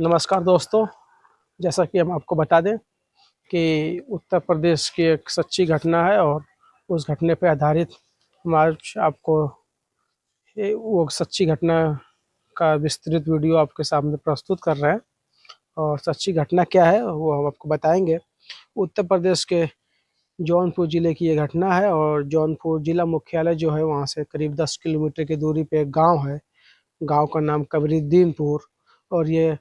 नमस्कार दोस्तों, जैसा कि हम आपको बता दें कि उत्तर प्रदेश की एक सच्ची घटना है और उस घटने पे आधारित हम आज आपको वो सच्ची घटना का विस्तृत वीडियो आपके सामने प्रस्तुत कर रहे हैं। और सच्ची घटना क्या है वो हम आपको बताएंगे। उत्तर प्रदेश के जौनपुर ज़िले की ये घटना है और जौनपुर ज़िला मुख्यालय जो है वहाँ से करीब 10 किलोमीटर की दूरी पे एक गाँव है। गाँव का नाम कबरीद्दीनपुर और ये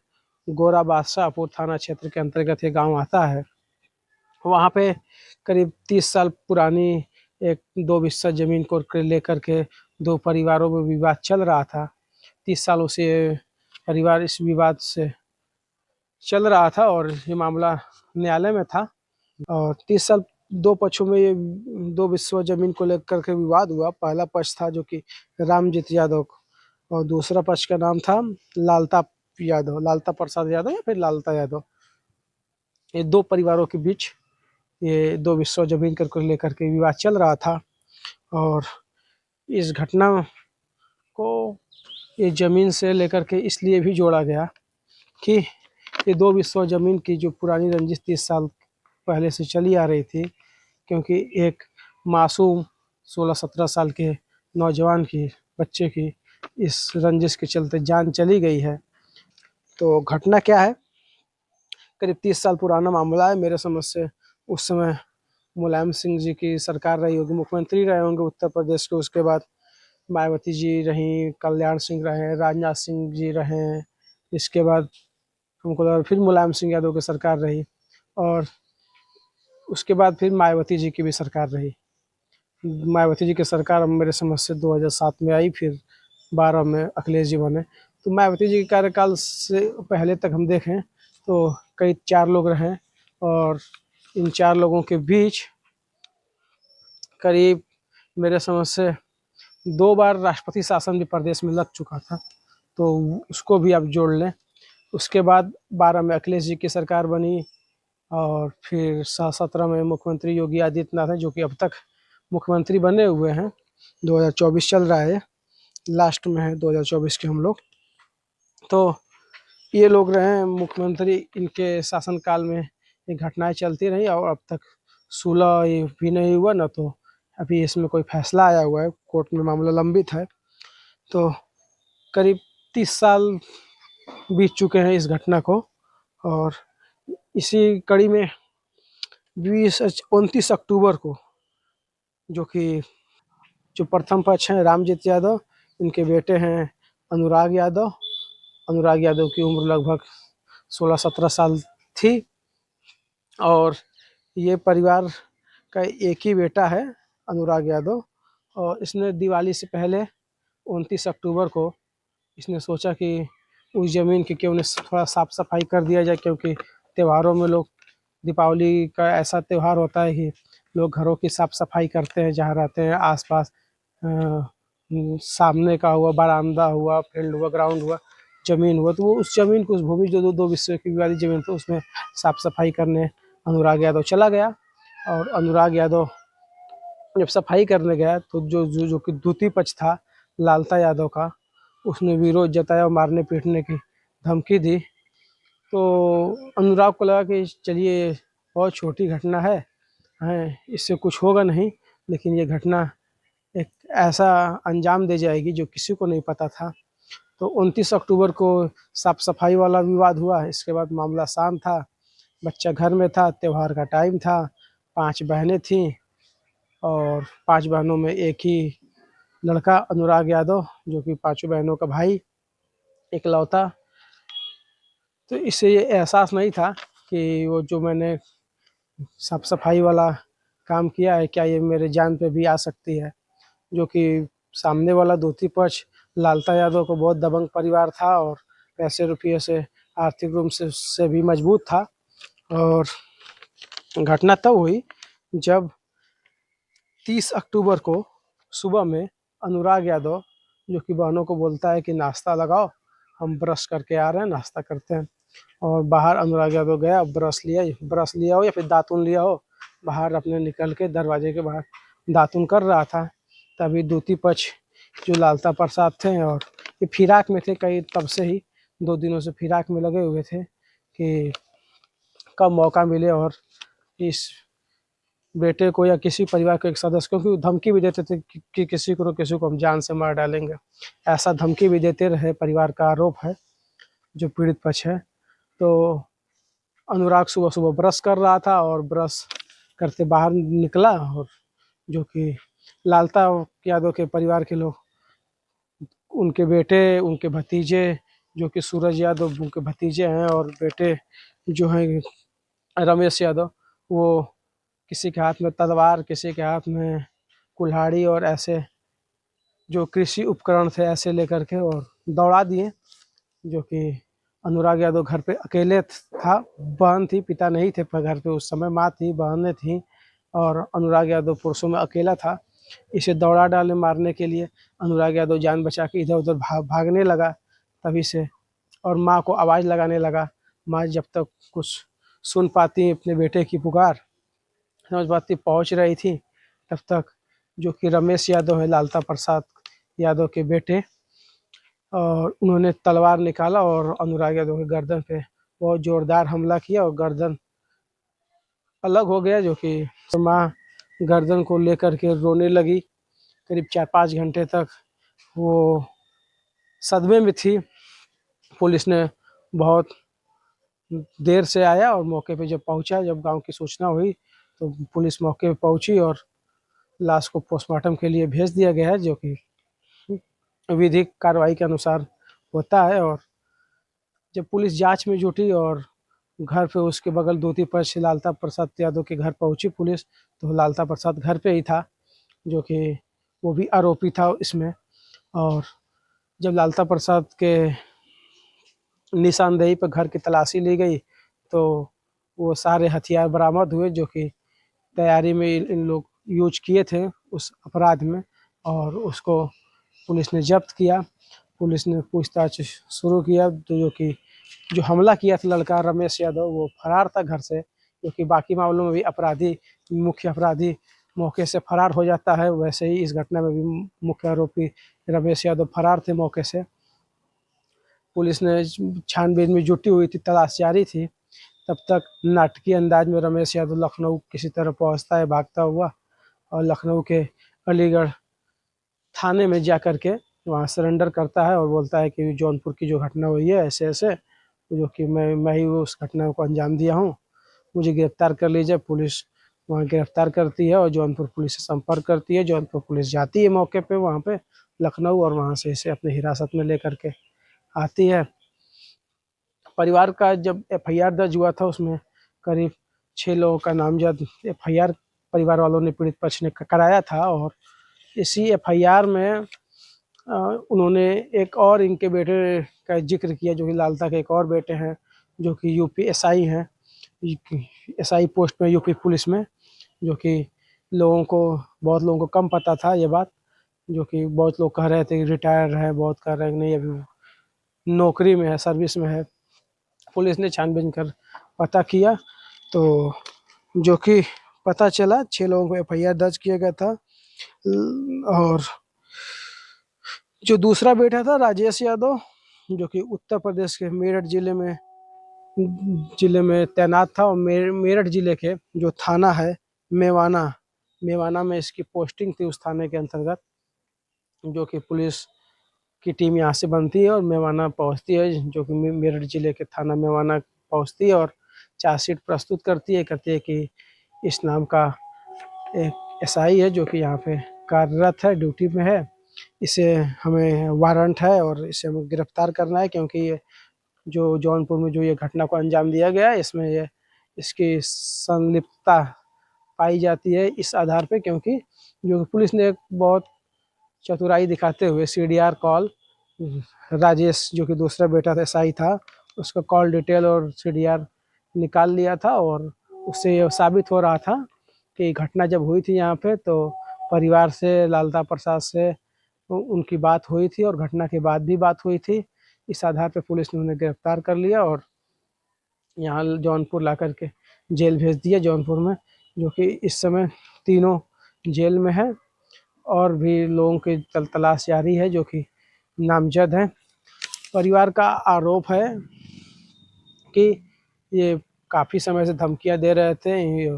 गोरा बादशाहपुर थाना क्षेत्र के अंतर्गत ये गाँव आता है। वहाँ पे करीब 30 साल पुरानी एक 2 बिस्सा ज़मीन को लेकर के 2 परिवारों में विवाद चल रहा था। 30 सालों से परिवार इस विवाद से चल रहा था और ये मामला न्यायालय में था। और 30 साल 2 पक्षों में ये 2 बिस्सा ज़मीन को लेकर के विवाद हुआ। पहला पक्ष था जो कि रामजीत यादव और दूसरा पक्ष का नाम था लालता प्रसाद यादव या फिर लालता यादव। ये 2 परिवारों के बीच ये 2 बिस्सा ज़मीन को लेकर के विवाद चल रहा था। और इस घटना को ये ज़मीन से लेकर के इसलिए भी जोड़ा गया कि ये 2 बिस्सा ज़मीन की जो पुरानी रंजिश 30 साल पहले से चली आ रही थी, क्योंकि एक मासूम 16-17 साल के नौजवान की बच्चे की इस रंजिश के चलते जान चली गई है। तो घटना क्या है, करीब 30 साल पुराना मामला है। मेरे समझ से उस समय मुलायम सिंह जी की सरकार रही होगी, मुख्यमंत्री रहे होंगे उत्तर प्रदेश के। उसके बाद मायावती जी रहीं, कल्याण सिंह रहे, राजनाथ सिंह जी रहे। इसके बाद हमको लगा फिर मुलायम सिंह यादव की सरकार रही और उसके बाद फिर मायावती जी की भी सरकार रही। मायावती जी की सरकार मेरे समझ से 2007 में आई, फिर 12 में अखिलेश जी बने। तो मायावती जी के कार्यकाल से पहले तक हम देखें तो कई 4 लोग रहे और इन 4 लोगों के बीच करीब मेरे समझ से 2 बार राष्ट्रपति शासन भी प्रदेश में लग चुका था, तो उसको भी आप जोड़ लें। उसके बाद 12 में अखिलेश जी की सरकार बनी और फिर 17 में मुख्यमंत्री योगी आदित्यनाथ हैं, जो कि अब तक मुख्यमंत्री बने हुए हैं। 2024 चल रहा है, लास्ट में है 2024 के हम लोग। तो ये लोग रहे हैं मुख्यमंत्री, इनके शासनकाल में ये घटनाएं चलती रही और अब तक सुलह ये भी नहीं हुआ ना, तो अभी इसमें कोई फैसला आया हुआ है, कोर्ट में मामला लंबित है। तो करीब 30 साल बीत चुके हैं इस घटना को और इसी कड़ी में 29 अक्टूबर को जो प्रथम पक्ष हैं रामजीत यादव, इनके बेटे हैं अनुराग यादव। अनुराग यादव की उम्र लगभग 16-17 साल थी और ये परिवार का एक ही बेटा है अनुराग यादव। और इसने दिवाली से पहले 29 अक्टूबर को इसने सोचा कि उस ज़मीन की क्यों नहीं थोड़ा साफ सफाई कर दिया जाए, क्योंकि त्योहारों में लोग, दीपावली का ऐसा त्यौहार होता है कि लोग घरों की साफ सफाई करते हैं, जहाँ रहते हैं आसपास। सामने का हुआ, बरामदा हुआ, फील्ड हुआ, ग्राउंड हुआ, ज़मीन हुआ, तो वो उस ज़मीन को, उस भूमि जो 2 बिस्से की वाली ज़मीन थी, उसमें साफ सफाई करने अनुराग यादव चला गया। और अनुराग यादव जब सफाई करने गया तो जो जो जो कि द्वितीय पक्ष था लालता यादव का, उसने विरोध जताया और मारने पीटने की धमकी दी। तो अनुराग को लगा कि चलिए बहुत छोटी घटना है, इससे कुछ होगा नहीं, लेकिन ये घटना एक ऐसा अंजाम दे जाएगी जो किसी को नहीं पता था। तो 29 अक्टूबर को साफ सफाई वाला विवाद हुआ। इसके बाद मामला शांत था, बच्चा घर में था, त्यौहार का टाइम था, 5 बहनें थीं और 5 बहनों में एक ही लड़का अनुराग यादव, जो कि 5 बहनों का भाई इकलौता। तो इससे ये एहसास नहीं था कि वो जो मैंने साफ सफाई वाला काम किया है, क्या ये मेरे जान पे भी आ सकती है। जो कि सामने वाला द्वितीय पक्ष लालता यादव को बहुत दबंग परिवार था और पैसे रुपये से आर्थिक रूप से भी मजबूत था। और घटना तब हुई जब 30 अक्टूबर को सुबह में अनुराग यादव, जो कि बहनों को बोलता है कि नाश्ता लगाओ, हम ब्रश करके आ रहे हैं, नाश्ता करते हैं। और बाहर अनुराग यादव गया, ब्रश लिया हो या फिर दातुन लिया हो, बाहर अपने निकल के दरवाजे के बाहर दातुन कर रहा था। तभी द्वितीय पक्ष जो लालता प्रसाद थे और ये फिराक में थे कई तब से ही, 2 दिनों से फिराक में लगे हुए थे कि कब मौका मिले और इस बेटे को या किसी परिवार के एक सदस्य को, क्योंकि धमकी भी देते थे कि किसी को हम जान से मार डालेंगे, ऐसा धमकी भी देते रहे। परिवार का आरोप है, जो पीड़ित पक्ष है। तो अनुराग सुबह सुबह ब्रश कर रहा था और ब्रश करते बाहर निकला, और जो कि लालता यादव के परिवार के लोग, उनके बेटे, उनके भतीजे, जो कि सूरज यादव उनके भतीजे हैं, और बेटे जो हैं रमेश यादव, वो किसी के हाथ में तलवार, किसी के हाथ में कुल्हाड़ी और ऐसे जो कृषि उपकरण थे ऐसे लेकर के और दौड़ा दिए। जो कि अनुराग यादव घर पे अकेले था, बहन थी, पिता नहीं थे घर पे उस समय, माँ थी, बहनें थी, और अनुराग यादव पुरुषों में अकेला था। इसे दौड़ा डाले मारने के लिए। अनुराग यादव जान बचा के इधर उधर भागने लगा तभी से, और माँ को आवाज़ लगाने लगा। माँ जब तक कुछ सुन पाती अपने बेटे की पुकार, समझ पाती, पहुँच रही थी, तब तक जो कि रमेश यादव है, लालता प्रसाद यादव के बेटे, और उन्होंने तलवार निकाला और अनुराग यादव के गर्दन पे बहुत जोरदार हमला किया और गर्दन अलग हो गया। जो कि माँ गर्दन को लेकर के रोने लगी। करीब 4-5 घंटे तक वो सदमे में थी। पुलिस ने बहुत देर से आया और मौके पे जब पहुंचा, जब गांव की सूचना हुई तो पुलिस मौके पे पहुंची और लाश को पोस्टमार्टम के लिए भेज दिया गया है, जो कि विधिक कार्रवाई के अनुसार होता है। और जब पुलिस जांच में जुटी और घर पे उसके बगल दूती पक्ष लालता प्रसाद यादव के घर पहुंची पुलिस, तो लालता प्रसाद घर पे ही था, जो कि वो भी आरोपी था इसमें। और जब लालता प्रसाद के निशानदेही पर घर की तलाशी ली गई तो वो सारे हथियार बरामद हुए, जो कि तैयारी में इन लोग यूज किए थे उस अपराध में, और उसको पुलिस ने जब्त किया। पुलिस ने पूछताछ शुरू किया, तो जो कि जो हमला किया था लड़का रमेश यादव, वो फरार था घर से। क्योंकि बाकी मामलों में भी अपराधी, मुख्य अपराधी मौके से फरार हो जाता है, वैसे ही इस घटना में भी मुख्य आरोपी रमेश यादव फरार थे मौके से। पुलिस ने छानबीन में जुटी हुई थी, तलाश जारी थी। तब तक नाटकीय अंदाज में रमेश यादव लखनऊ किसी तरह पहुंचता है भागता हुआ, और लखनऊ के अलीगढ़ थाने में जा कर के वहाँ सरेंडर करता है और बोलता है कि जौनपुर की जो घटना हुई है ऐसे ऐसे, जो कि मैं ही उस घटना को अंजाम दिया हूँ, मुझे गिरफ्तार कर लीजिए। पुलिस वहाँ गिरफ्तार करती है और जौनपुर पुलिस से संपर्क करती है। जौनपुर पुलिस जाती है मौके पे वहाँ पे लखनऊ, और वहाँ से इसे अपने हिरासत में लेकर के आती है। परिवार का जब एफआईआर दर्ज हुआ था उसमें करीब 6 लोगों का नामजद एफआईआर परिवार वालों ने, पीड़ित पक्ष ने कराया था। और इसी एफआईआर में उन्होंने एक और इनके बेटे का जिक्र किया, जो कि लालता के एक और बेटे हैं, जो कि यूपी एसआई हैं, एसआई पोस्ट में यूपी पुलिस में। जो कि बहुत लोगों को कम पता था ये बात, जो कि बहुत लोग कह रहे थे कि रिटायर है, बहुत कह रहे हैं नहीं अभी नौकरी में है, सर्विस में है। पुलिस ने छानबीन कर पता किया तो जो कि पता चला 6 लोगों को एफआईआर दर्ज किया गया था। और जो दूसरा बेटा था राजेश यादव, जो कि उत्तर प्रदेश के मेरठ जिले में तैनात था, और मेरठ जिले के जो थाना है मेवाना में इसकी पोस्टिंग थी, उस थाने के अंतर्गत। जो कि पुलिस की टीम यहाँ से बनती है और मेवाना पहुँचती है, जो कि मेरठ जिले के थाना मेवाना पहुँचती है और चार्जशीट प्रस्तुत करती है कि इस नाम का एक एसआई है जो कि यहाँ पे कार्यरत है, ड्यूटी में है, इसे हमें वारंट है और इसे हमें गिरफ्तार करना है, क्योंकि ये जो जौनपुर में जो ये घटना को अंजाम दिया गया है इसमें ये इसकी संलिप्तता पाई जाती है इस आधार पे। क्योंकि जो पुलिस ने एक बहुत चतुराई दिखाते हुए सीडीआर कॉल, राजेश जो कि दूसरा बेटा था एसआई था, उसका कॉल डिटेल और सीडीआर निकाल लिया था, और उससे ये साबित हो रहा था कि घटना जब हुई थी यहाँ पे तो परिवार से, लालता प्रसाद से उनकी बात हुई थी और घटना के बाद भी बात हुई थी। इस आधार पे पुलिस ने उन्हें गिरफ्तार कर लिया और यहाँ जौनपुर ला करके जेल भेज दिया जौनपुर में, जो कि इस समय तीनों जेल में है और भी लोगों की तलाश जारी है जो कि नामजद हैं। परिवार का आरोप है कि ये काफ़ी समय से धमकियां दे रहे थे, ये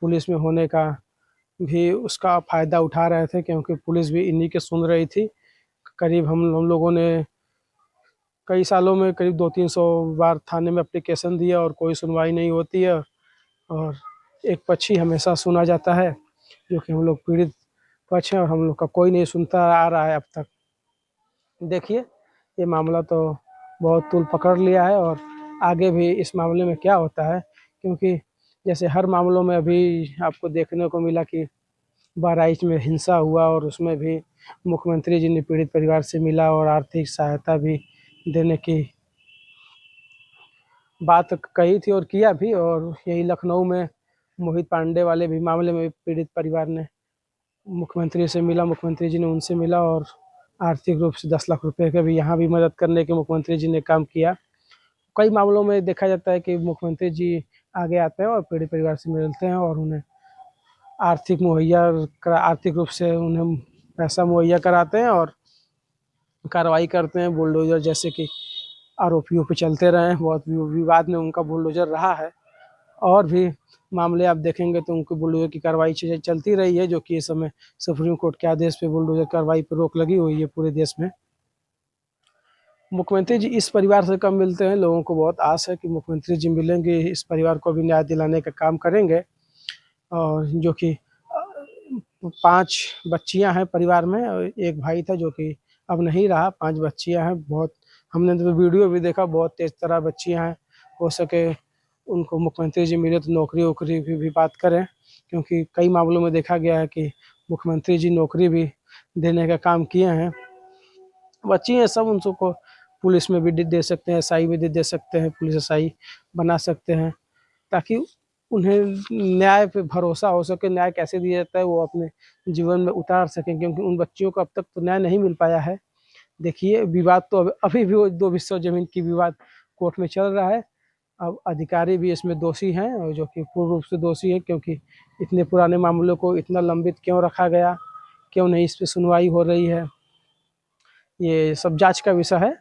पुलिस में होने का भी उसका फ़ायदा उठा रहे थे, क्योंकि पुलिस भी इन्हीं के सुन रही थी। करीब हम लोगों ने कई सालों में करीब 200-300 बार थाने में एप्लीकेशन दिया और कोई सुनवाई नहीं होती है, और एक पक्ष ही हमेशा सुना जाता है, जो कि हम लोग पीड़ित पक्ष हैं, और हम लोग का कोई नहीं सुनता आ रहा है अब तक। देखिए, ये मामला तो बहुत तूल पकड़ लिया है, और आगे भी इस मामले में क्या होता है, क्योंकि जैसे हर मामलों में अभी आपको देखने को मिला कि बहराइच में हिंसा हुआ, और उसमें भी मुख्यमंत्री जी ने पीड़ित परिवार से मिला और आर्थिक सहायता भी देने की बात कही थी और किया भी। और यही लखनऊ में मोहित पांडे वाले भी मामले में पीड़ित परिवार ने मुख्यमंत्री से मिला, मुख्यमंत्री जी ने उनसे मिला, और आर्थिक रूप से 10 लाख रुपए का भी यहाँ भी मदद करने के मुख्यमंत्री जी ने काम किया। कई मामलों में देखा जाता है कि मुख्यमंत्री जी आगे आते हैं और पीड़ित परिवार से मिलते हैं, और उन्हें आर्थिक रूप से उन्हें पैसा मुहैया कराते हैं और कार्रवाई करते हैं। बुलडोजर जैसे कि आरोपियों पे चलते रहे हैं, बहुत विवाद में उनका बुलडोजर रहा है, और भी मामले आप देखेंगे तो उनके बुलडोजर की कार्रवाई चलती रही है, जो कि इस समय सुप्रीम कोर्ट के आदेश पे बुलडोजर कार्रवाई पर रोक लगी हुई है पूरे देश में। मुख्यमंत्री जी इस परिवार से कम मिलते हैं, लोगों को बहुत आस है कि मुख्यमंत्री जी मिलेंगे, इस परिवार को भी न्याय दिलाने का काम करेंगे। और जो कि 5 बच्चियां हैं परिवार में, और एक भाई था जो कि अब नहीं रहा। 5 बच्चियां हैं, बहुत हमने तो वीडियो भी देखा, बहुत तेज तरह बच्चियां हैं। हो सके उनको मुख्यमंत्री जी मिले तो नौकरी वोकरी की भी बात करें, क्योंकि कई मामलों में देखा गया है कि मुख्यमंत्री जी नौकरी भी देने का काम किए हैं। बच्ची हैं सब, उन सबको पुलिस में भी दे सकते हैं, एसआई भी दे सकते हैं, पुलिस एसआई बना सकते हैं, ताकि उन्हें न्याय पे भरोसा हो सके। न्याय कैसे दिया जाता है वो अपने जीवन में उतार सकें, क्योंकि उन बच्चियों को अब तक तो न्याय नहीं मिल पाया है। देखिए, विवाद तो अभी भी वो 2 हिस्सों ज़मीन की विवाद कोर्ट में चल रहा है। अब अधिकारी भी इसमें दोषी हैं, और जो कि पूर्ण रूप से दोषी हैं, क्योंकि इतने पुराने मामलों को इतना लंबित क्यों रखा गया, क्यों नहीं इस पे सुनवाई हो रही है, ये सब जाँच का विषय है।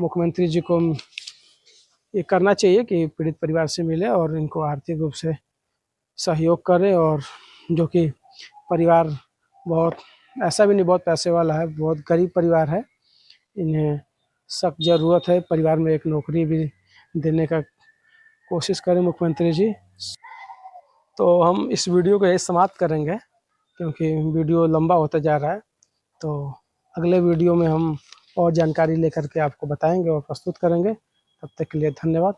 मुख्यमंत्री जी को ये करना चाहिए कि पीड़ित परिवार से मिले और इनको आर्थिक रूप से सहयोग करें, और जो कि परिवार बहुत ऐसा भी नहीं बहुत पैसे वाला है, बहुत गरीब परिवार है। इन्हें सख्त ज़रूरत है, परिवार में एक नौकरी भी देने का कोशिश करें मुख्यमंत्री जी। तो हम इस वीडियो को यहीं समाप्त करेंगे, क्योंकि वीडियो लंबा होता जा रहा है। तो अगले वीडियो में हम और जानकारी लेकर के आपको बताएंगे और प्रस्तुत करेंगे। तब तक के लिए धन्यवाद।